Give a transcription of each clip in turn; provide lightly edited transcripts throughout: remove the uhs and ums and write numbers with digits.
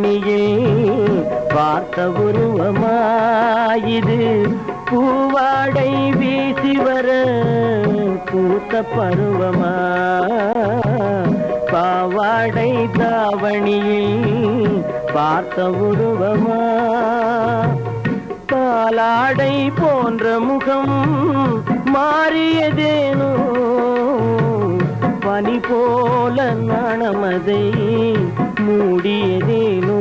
தாவணியில் பார்த்த உருவமாயிது பூவாடை வீசி வர பூத்த பருவமா பாவாடை தாவணியில் பார்த்த உருவமா பாலாடை போன்ற முகம் மாறியதேனோ பனி போல நாணமதை மூடியதேனோ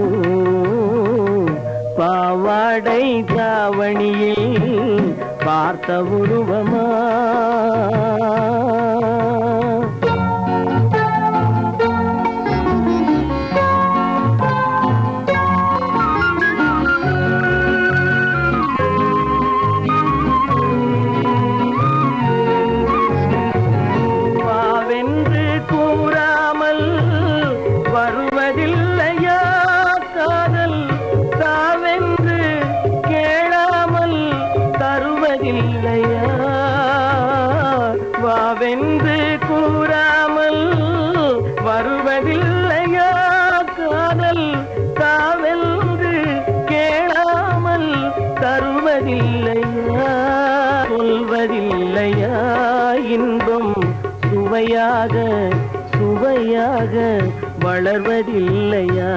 பாவாடை தாவணியில் பார்த்த உருவமா வருவதில்லையா காதல் தாவென்று கேளாமல் தருவதில்லையா வாவென்று கூறாமல் வருவதில்லையா காதல் தாவென்று கேளாமல் தருவதில்லையா சொல்வதில்லையா இன்பம் சுவையாக சுவையாக வளர்வதில்லையா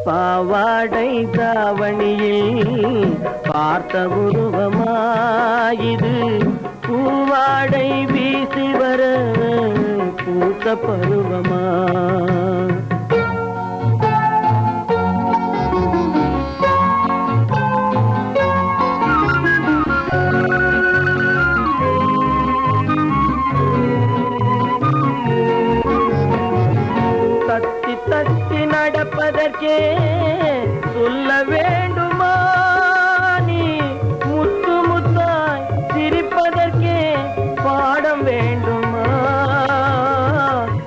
பாவாடை தாவணியில் பார்த்த உருவமாயிது பூவாடை வீசி வர பூத்த பருவமா தத்தி தத்தி நடப்பதற்கே சொல்ல வேண்டுமா நீ முத்து முத்தாய் சிரிப்பதற்கே பாடம் வேண்டுமா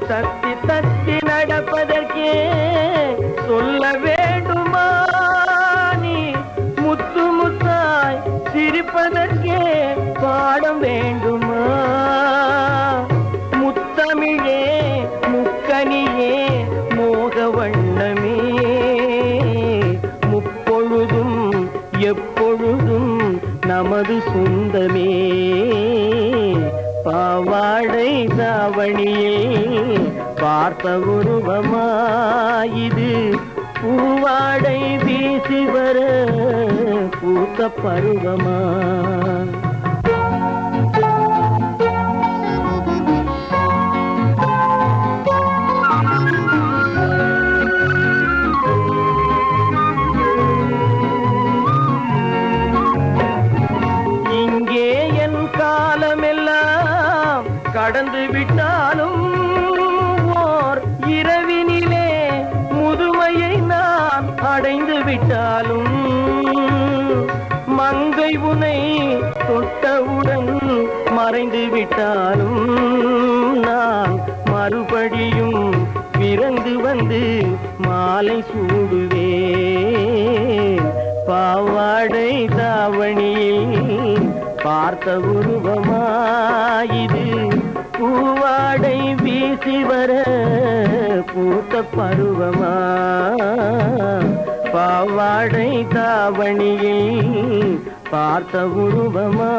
தத்தி தத்தி நடப்பதற்கே சொல்ல வேண்டுமா நீ முத்து முத்தாய் சிரிப்பதற்கே பாடம் வேண்டுமா முத்தமிழே முக்கனியே மோக வண்ணமே முப்பொழுதும் எப்பொழுதும் நமது சொந்தமே பாவாடை தாவணியில் பார்த்த உருவமாயிது பூவாடை வீசி வர பூத்த பருவமா காலமெல்லாம் கடந்து விட்டாலும் ஓர் இரவினிலே முதுமையை நான் அடைந்து விட்டாலும் மங்கை உனை தொட்டவுடன் மறைந்து விட்டாலும் நான் மறுபடியும் பிறந்து வந்து மாலை சூடுவேன் பாவாடை தாவணியில் பார்த்த உருவமாயிது பூவாடை வீசி வர பூத்த பருவமா பாவாடை தாவணியில் பார்த்த உருவமா